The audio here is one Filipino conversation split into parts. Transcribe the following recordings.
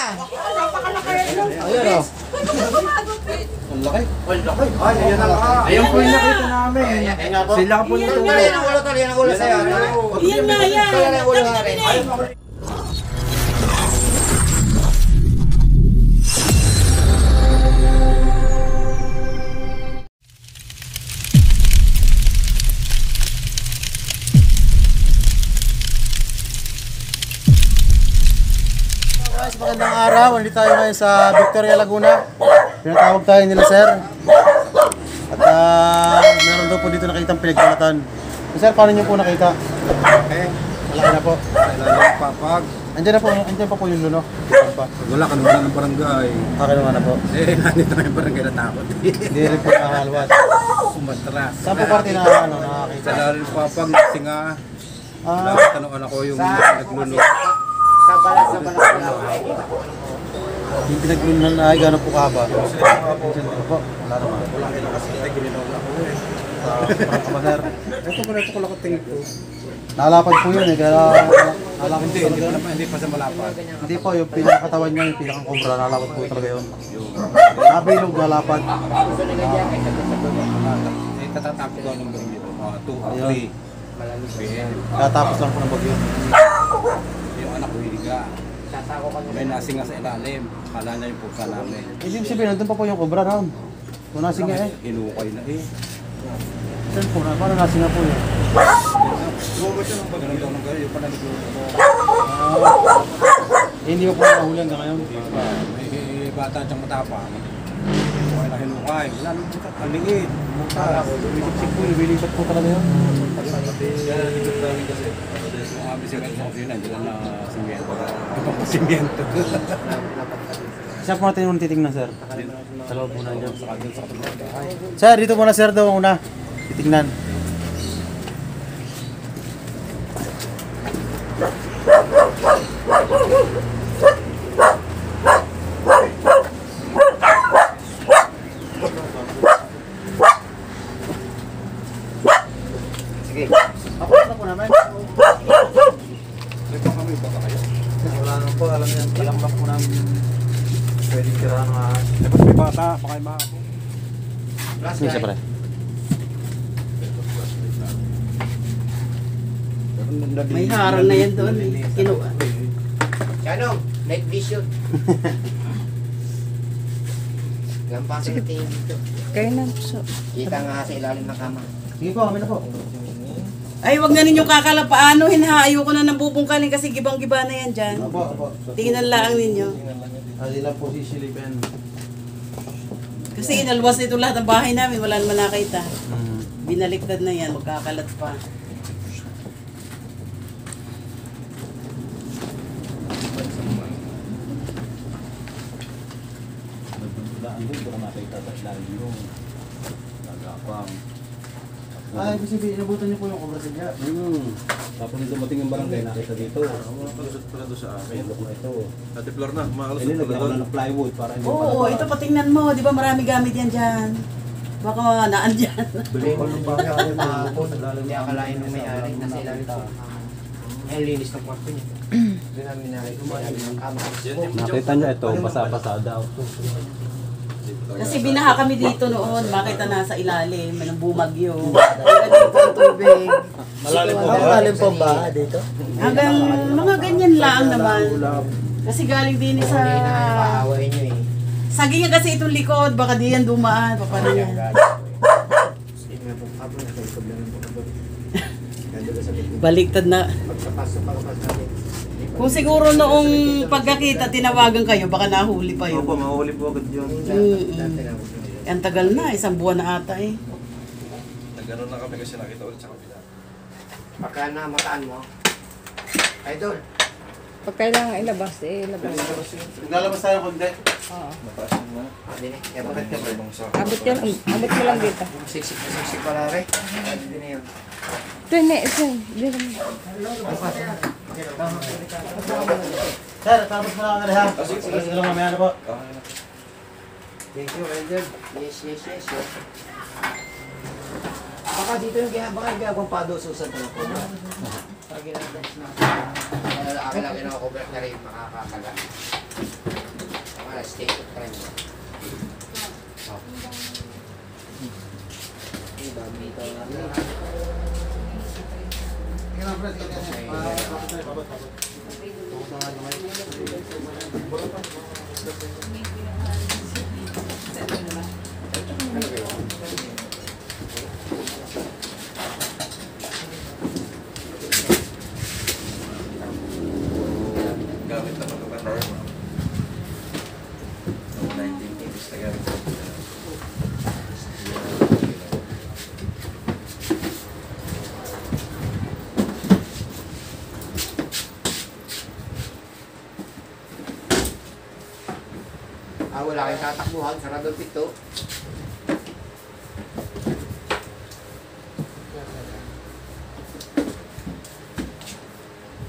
Ayan o. Ang laki. Ay, ayan na nga. Ayan po yung nakita namin. Sila po nito. Yan ang ulo tol, yan ang ulo sa'yo. Yan nga yan. Yan ang ulo nga rin. Guys, magandang araw. Nandito tayo ngayon sa Victoria, Laguna. Pinatawag tayo nila sir. At meron daw po dito nakitang pinagbalatan. Sir, paano nyo po nakita? Eh, Malaki na po. kailangan papag. Andiyan pa po yung luno. Wala ka naman ng barangay. Akin naman na po. Eh, nandito na yung barangay natakot. Hindi rin po nakahalwat. Umatras. Saan po parte na nakakita? Sa lalim papag, singa. Ah, Tanong ako yung nagluno. Sa balas. yung pinaglunan na ay gano'n po kahaba. Andiyan po. Wala naman. Wala ka kasi ginawa ko eh. Sir. Ito ko lang ko tingin ko. Nalapad po yun eh. Kaya nalapad po talaga. Hindi pa sa malapad. Hindi po, yung pinakatawan niya, yung pinakang kumbra, nalapad po talaga yun. Nabilog, nalapad. Eh, tatatapos ko ng barangay dito. 2 or 3. Katapos lang po ng bagyo. Yung anak ko higa. May nasinga sa ilalim. Kala na yung pusa namin. Ibig sabihin, nandun pa po yung kumbra na. Kung nasinga eh. Inukay na eh. Saan po na? Paano nasinga po yun? Gumagod siya ng bagyo. Ganun daw ng gano'n. Yung pala nagluno ko. Hindi ko po nakahuli hanggang ngayon. May bata siyang matapang. Hinukay na hinukay. Wala nang pusa. Ang liit. Lumitik po, lumilipat po talaga yun. Mga abisigan sa kusina, dyan na simiento. Ibang simiento. Siya po natin yung titignan, sir. Sa loob muna dyan. Sa katulad. Sir, dito muna sir daw una. Titignan. Sige. Ako na po namin. Ito kami, baka kayo. Wala naman po, alam niyan. Ilang lang po namin pwedeng tirahan ng ahas. Dapat may bata, baka yung mga ako. Sige, pre. May harang na yan doon. Kinuha. Ano? Night vision. Lampasan natin yung dito. Kayo na po. Kita nga sa ilalim ng kama. Sige po, kami na po. Ay, wag na ninyong kakalapaanohin ha. Ayoko na nang bubungkalin kasi gibang-giba na yan dyan. Opo. Tingnan lang ninyo. Hindi lang po sisilipin. Kasi inalwas nito lahat ng bahay namin. Wala naman nakita. Binaliktad na yan. Magkakalat pa. Ay, ibig sabihin, inabutan niyo po yung cobra sadya. Tapos nung dumating yung barangay, nakita dito. Kalusot pala doon sa amin. Ito na ito. Natiplar na, Hindi, makalusot pala naglawan doon. na ng plywood para hindi Oo, ito patingnan mo. Di ba marami gamit yan dyan? Baka naan dyan. Bili ko ng bangka ako mahapon. Hindi akalain ng may-ari. Nasa ilalim ko. Ay, linis ng kwarto niya. Hindi namin nakita sa ilalim ng kama. Nakita niya ito, basa-basa daw. Kasi binaha kami dito noon. Makita nasa ilalim. May nang bumagyo. Kaya dito ang tubig. Malalim po Malalim po ba dito? Hanggang mga ganyan lang naman. Kasi galing din sa... Paaway niyo eh. Saging nga kasi itong likod. Baka di yan dumaan. Paano yan? Baliktad na. Kung siguro noong pagkakita, tinawagan kayo, baka nahuli pa yun. Opo, mahuli po agad yun. Ang tagal na, 1 buwan na ata eh. Nagano na kami kasi nakita ulit sa kabila. Pagka namataan mo. Idol. Pag kailangan ilabas, ilabas. Naglalabas tayo konti. Oo. Mataas yung mga. Dini. Kaya bakit ka ba? Ibang sa. Abot mo lang dito. Siksik pala rin. Hindi na yun. Ito yun. Dito mo. Sir, tapos na lang ka ha. Sige lang mamaya na po. Thank you, Idol. Yes. Baka dito yung ginagawang padosusan ko ng cobra. Pag ginagawa na. Akin lang kinakobra na rin makakakaga. Para state of time. Gamit naman ito ng normal. 1980s na gamit. Wala kayong tatakbuhan, sarado ang pito.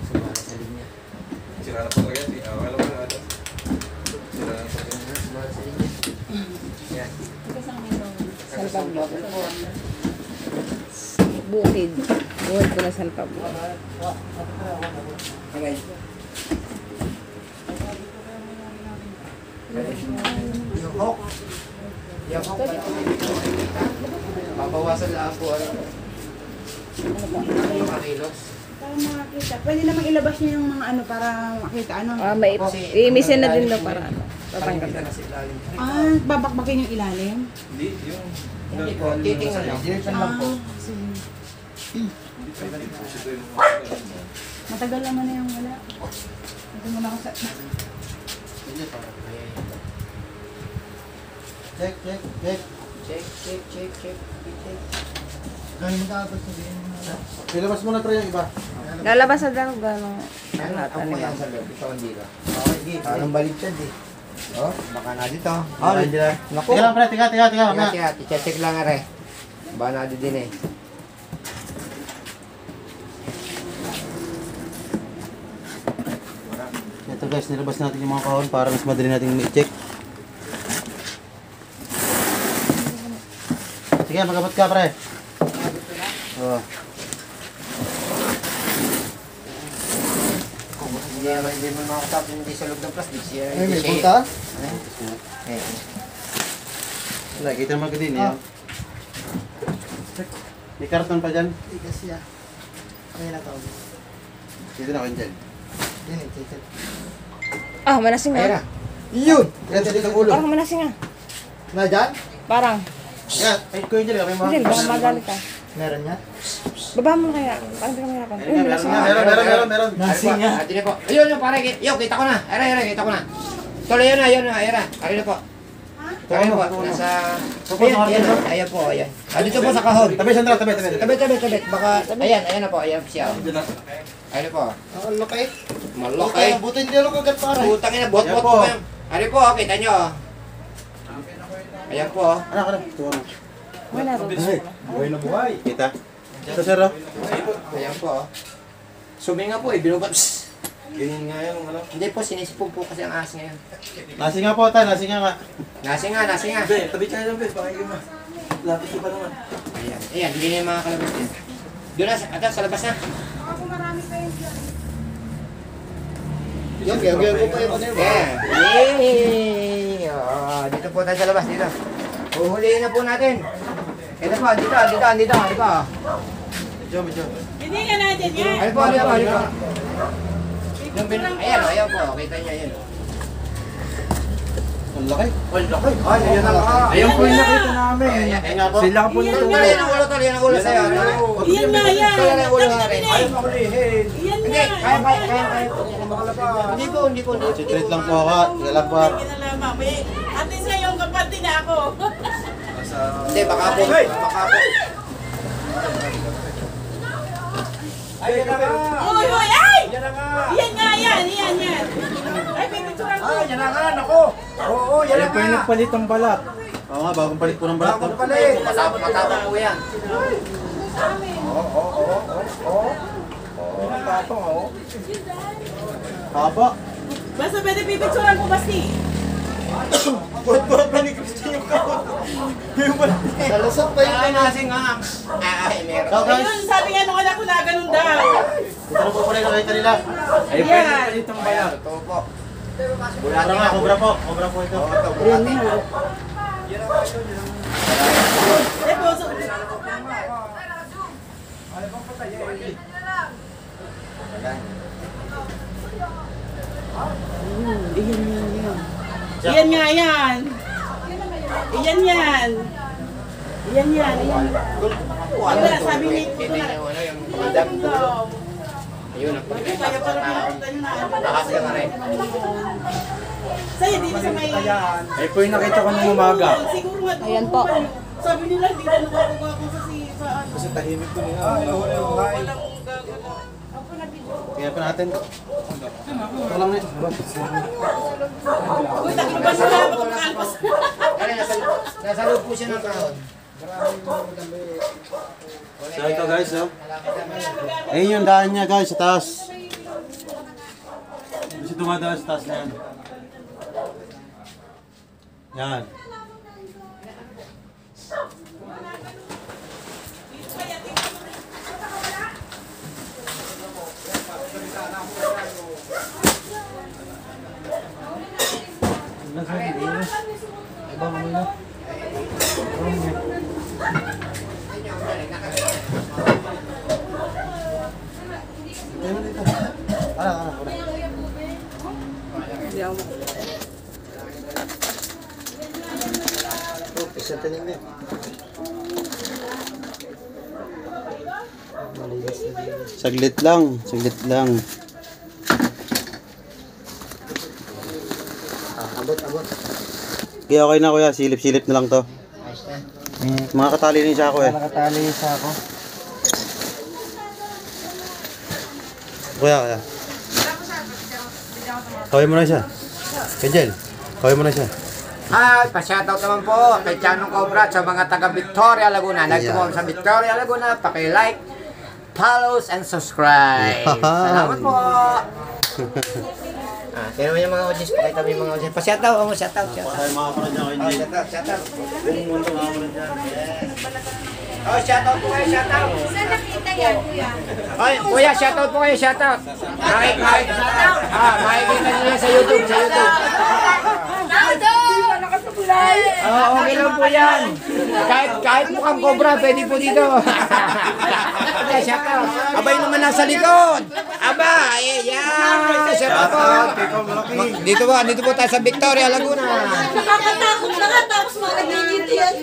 Sumala sa linya. Sira na po talaga. Alam mo na ito. Sira na po talaga. Sumala sa linya. Yan. San Pablo. Bukid. Bukid ko na San Pablo. Okay. Yung hawk. Yung hawk. Papawasan lang po. Yung kakilos. Para makakita. Pwede namang ilabas niya yung mga ano para makita ano. May imisin na din daw para ano. Tatanggal. Palitan na sa ilalim. Babakbakin yung ilalim. Hindi, yung... Hindi po, titingnan lang. Sige. Ito yung mga... Matagal naman na yung wala. Ito muna ako sa... Check, check, check. Check. Ilabas mo na pre yung iba. Lalabas na daw gano'ng Ano ano yan yan. sa loob? Ito hindi ka. Parang baliktad eh. Oh, baka na dito. Oh, naku. Tika lang pre, tika. Check lang are. Baka na din eh. Ito guys, nilabas natin yung mga kahon para mas madali natin i-check. Sige, magabot ka pre. Oh. Hindi mo makakatap hindi sa loob ng plastic. Ay, may punta? Eh. Wala, kita naman ka din yan. May karton pa dyan. Dito na ako dyan. Ah, manasing Ayun na. nga. Yun! Yan, dito ang ulo. Parang manasing nga. Na dyan? Parang. Yan, ay ko yun dyan. Kami mga... Hindi, baka magalit ka. Meron niya? Baba mo na kaya. Parang hindi ka mahirapan. Uy, Meron manasing nga, nga. meron. Nasing nga. Ate po. Ayun na pare. Yo, kita ko na. Ara, kita ko na. Tuloy yun na. Ara. Ari na po. Ari na po. Nasa... Ayan po. Dito po sa kahon. Tabi, Sandra, tabi. Tabi. Baka... Ayan na po. Ayan siya. Ayun po. Ang laki. Malaki. Buti hindi ako kagat pare. Putang ina. Bot Ayan po. po. Ari po. Kita nyo. Ayan po. Anak. Tuwa mo. Wala rin. Buhay na buhay. Kita. Ito sir, oh. Ayan po. Suminga po eh. Binubat. Ganyan nga yan, ano? Hindi po. Sinisipong po kasi ang ahas ngayon. Nasi nga po, tay. Nasi nga. Nasi nga. Be, tabi ka lang, be. Baka yung lapit ko pa naman. Ayan. Hindi na yung mga kalabas din. Doon na. Ata sa labas na. Ako marami pa yun dyan. Yung ko pa yung Yeah. Yay! Dito po tayo sa labas, dito. Uhulihin na po natin. Ito po, dito. Medyo. Hindi ka natin yan. Ano po. Ayan po. Kita niya yan. Ang laki. Ay, ayan na nga. Ayun po yung nakita namin. Ayun nga po. Sila po Iyan nito. nga. Yan ang ulo sa'yo. Iyan nga yan. Ito yung ulo nga rin. Iyan Hindi, nga. kaya. Hindi po. Secret lang po ako. Sige lang po. Kinalaman. At least ngayong kapatid na ako. Hindi, baka po. Ayun na nga! Uy, ay! Yan na nga! Iyan nga yan. Ay, pipicturan ko. Yan na nga, nako! Oo, yan na Ayun po yung nga! nagpalit ng balat. Oo nga, bagong palit po ng balat. Bakit pala eh? Matapang po yan. Oo, ang tapang, oo. Haba. Basta pwede pipicturan ko basti. Buhat-buhat pa ni Christian yung kahon. Yung pala. Nalusot pa yung kanasing nga. Ay, meron. Ayun, sabi nga nung anak ko na ganun daw. Ito na po pala yung nakita nila. Ay, pwede pa ditong bayan. Totoo po. Cobra nga, cobra po. Cobra po ito. Eh, boso. Iyan nga yan. Iyan yan. Iyan yan. Wala, sabi ni Hindi niya ano yung kamandag. Ayun, ang kaya pala pinapunta nyo na. Nakasya na rin. Sa'yo, di ba sa may... Ay, po yung nakita ko nung umaga. Siguro nga doon. Ayan po. Sabi nila, di na nakakuha ko sa ano. Kasi tahimik ko nila. Walang gagawin. Kaya pa natin. Ito lang na. Uy, taklo ba sila? Magkakalpas. Kaya nasa loob po siya ng kahon. So ito guys, no? Ayun yung daan niya guys, sa taas. Kasi dumadaan sa taas na yan. Yan. Isang tanim niya. Saglit lang, saglit lang. Abot. Okay, okay na kuya, silip-silip na lang to. Ayos na. Mga katali rin siya ako eh. Nakatali sa ako. Kuya. Kawin mo na siya. Kenjel, kawin mo na siya. Hi, pa-shoutout naman po kay Chanong Cobra at sa mga taga Victoria, Laguna. Nagtumo sa Victoria, Laguna. Paki-like, follows, and subscribe. Salamat po. Tingnan mo yung mga audience. Pakita mo yung mga audience. Pa-shoutout. Shoutout. Tayo mga kapatid niya kayo. Shoutout. Buong mundo mga kapatid niya. Oh, shoutout po kayo, shoutout. Saan nakita yan, kuya? Ay, kuya, shoutout po kayo, shoutout. Makikita nyo yan sa YouTube, Okay lang po yan. Kahit mukhang cobra, pwede po dito. Okay, shoutout. Abay naman nasa likod. Aba, yan. Shoutout. Dito po tayo sa Victoria, Laguna. Nakakatakot na nga, tapos mga nag-GTS.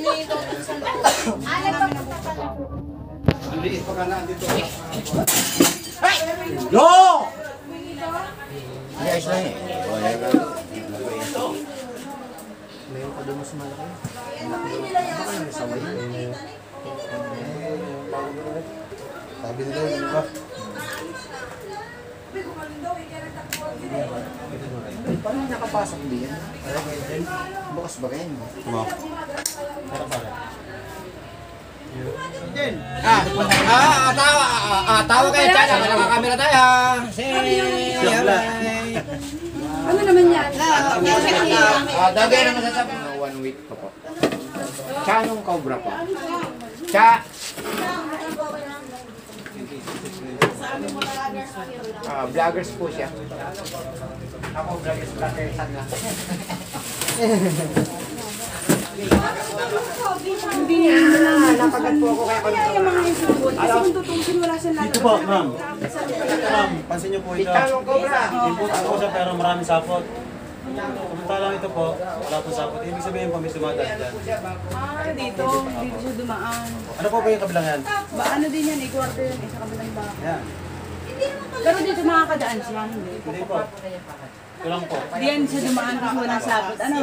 No! Guys lang eh. Meron pa doon mas malaki. Baka yung isa may Sabi nila yun, diba? paano nakapasok din? Bukas ba rin? Diba? Tawa kayo, Chana. Nakakamera tayo. Ano naman yan? Dagay na masasabi. 1 week pa po. Chanong Cobra po. Cha. Vloggers po siya. Ako vloggers lang. Hindi niya naman. Napagat po ako kaya Kaya yung mga isubot. Kasi kung tutusin, wala siyang lalabas. Ito po, ma'am. Ma'am, pansin niyo po ito. Chanong Cobra. Import po siya pero maraming sapot. Samantalang ito po, wala po sapot. Ibig sabihin po may sumadaan dyan. Dito siya dumaan. Ano po ba yung kabilang yan? Ba, ano din yan, i-quarter yun, isa kabilang ba? Yan. Pero dito makakadaan siya, hindi. Hindi po. Ito lang po. Diyan siya dumaan kasi walang sapot. Ano?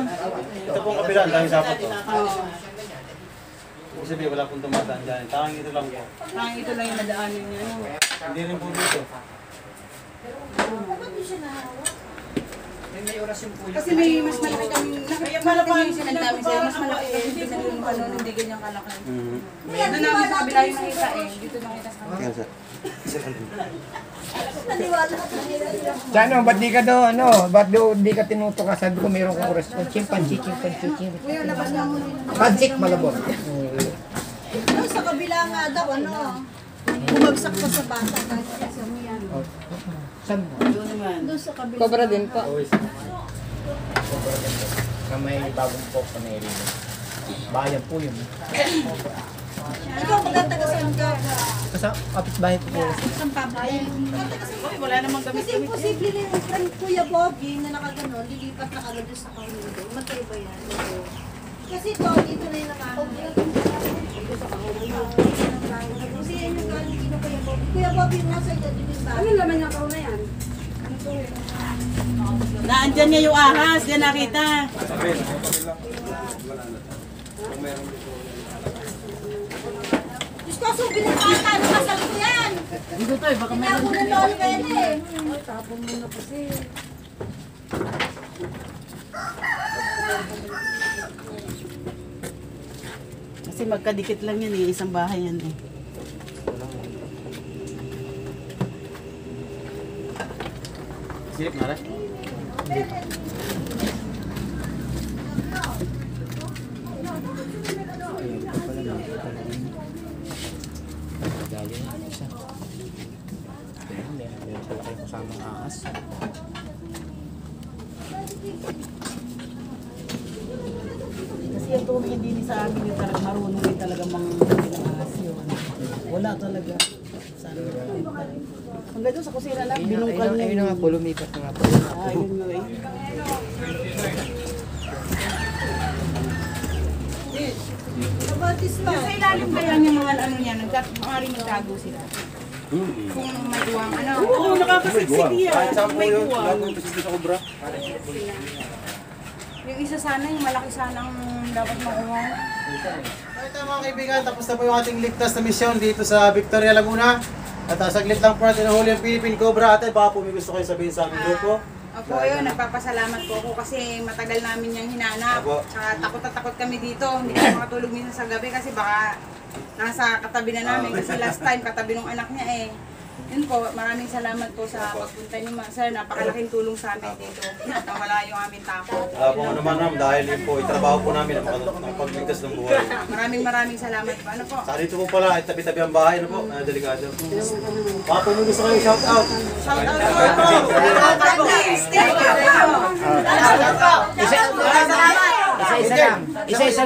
Ito po ang kabilang, dahil sapot po. Oo. Ibig sabihin wala pong tumadaan dyan. Tanging ito lang po. Parang ito lang yung nadaanin niya. Ano? Hindi rin po dito. May oras yung puyo. Kasi may mas malaki kami, nakapalapan yung sinagdami sa'yo, mas malaki kasi pinagin mo ano, hindi ganyan kalaki. Doon namin sa kabila yung nakita eh, dito nakita sa kabila. Sa ano, ba't di ka daw, ano, ba't di ka tinutuka? Sabi ko, mayroon kang oras. Chimpanzee. Pansik, malabot. Sa kabila nga daw, ano, bumagsak pa sa bata. Saan? Doon naman. Doon sa kabila. Cobra din po. Na may bagong pop sa Mayrino. Bayan po yun. Ikaw magtatagasaan ka. Kasi kapit-bahay po po. Isang pabayan. Uy, wala namang Kasi gamit-gamit. imposible rin ang Kuya Bobby na nakaganon, lilipat na kagad sa kamundo. Matay ba yan? Oo. Kasi ito, dito na yung nakahuli. Kasi yan yung galing kino Kuya Bobby. Kuya Bobby, nasa ito din yung bahay. Ano laman niya karoon na yan? Naandyan niya yung ahas, yan nakita. Diyos ko, subilin ka ata, nakasal ko yan. Dito tayo, baka Kaya meron ako na din. lolo ka yan eh. Kasi magkadikit lang yan eh, isang bahay yan eh. Silip na rin. Meron pala kayong kasamang ahas. Kasi yung tubig hindi sa amin yung talagang marunong din talaga manghuli ng ahas yun. Wala talaga. Sana hanggang doon sa kusina lang, binungkal niya. Ayun na nga po, lumipat na nga po. Ayun nga eh. Kabatis pa. Sa ilalim ba yan yung mga ano niya, maaaring magtago sila? Kung may uwang ano. Oo, nakakasiksik yan. Kahit saan po May yun, kuwan. lalo yung sa Cobra. Yung isa sana, yung malaki sanang dapat makuha. Ito mga kaibigan, tapos na po yung ating ligtas na misyon dito sa Victoria, Laguna. At saglit lang po natin nahuli ang Philippine Cobra. Ate, baka po may gusto kayo sabihin sa aming grupo. Opo, yun, nagpapasalamat po ako kasi matagal namin niyang hinanap. Opo. Tsaka takot na takot kami dito. Hindi kami makatulog minsan sa gabi kasi baka nasa katabi na namin. Kasi last time, katabi ng anak niya eh. Yun po, maraming salamat po sa pagpunta niyo. Sir, napakalaking tulong sa amin dito. Nawala yung aming takot. Wala po naman ma'am, dahil yun po, itrabaho po namin ang pagligtas ng buhay. Maraming salamat po. Ano po? Sa dito po pala, ay tabi-tabi ang bahay, ano po, delikado. Baka po may gusto kayong shout out. Shout out po. Isa-isa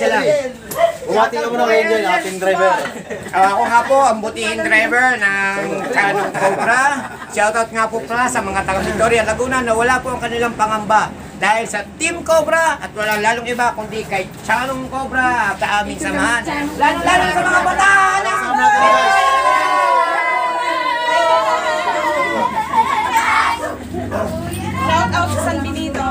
lang. Bumati ka muna kayo dyan, ating driver. Ako nga po, ang butihing driver ng Canong Cobra. Shoutout nga po pala sa mga taga Victoria, Laguna na wala po ang kanilang pangamba. Dahil sa Team Cobra at walang lalong iba kundi kay Canong Cobra at sa aming samahan. Lalo-lalo sa mga bataan! Shout out sa San Benito.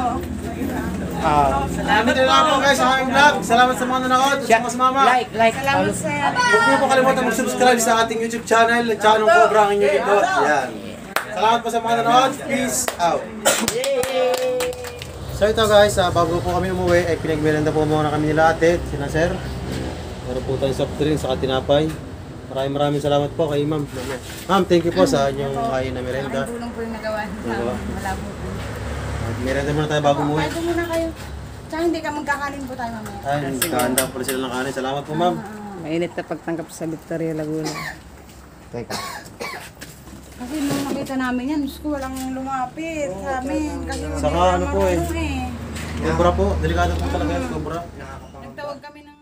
Salamat din lang po guys sa aming vlog. Salamat sa mga nanonood, sa mga sumama. Like, Salamat sa Huwag niyo po kalimutan mag-subscribe sa ating YouTube channel, Canong Cobra ang inyong ikot. Yan. Salamat po sa mga nanonood. Peace out. So ito guys, bago po kami umuwi, ay pinagmerenda po muna kami nila ate, sina sir. Meron po tayong soft drink sa tinapay. Maraming salamat po kay ma'am. Ma'am, thank you po sa inyong kain na merenda. tulong po yung nagawa niyo sa amin. Wala po po. Merenda muna tayo bago umuwi. Kain po muna kayo. Tsaka hindi ka magkakanin po tayo mamaya. Ay, nagkahanda po sila ng kanin. Salamat po ma'am. Mainit na pagtangkap sa Victoria, Laguna. Teka. Kasi nung nakita namin yan, Diyos ko, walang lumapit sa amin. Kasi hindi Saka naman ano po eh. marunong eh. Cobra po, delikado po talaga yung cobra. Nagtawag kami ng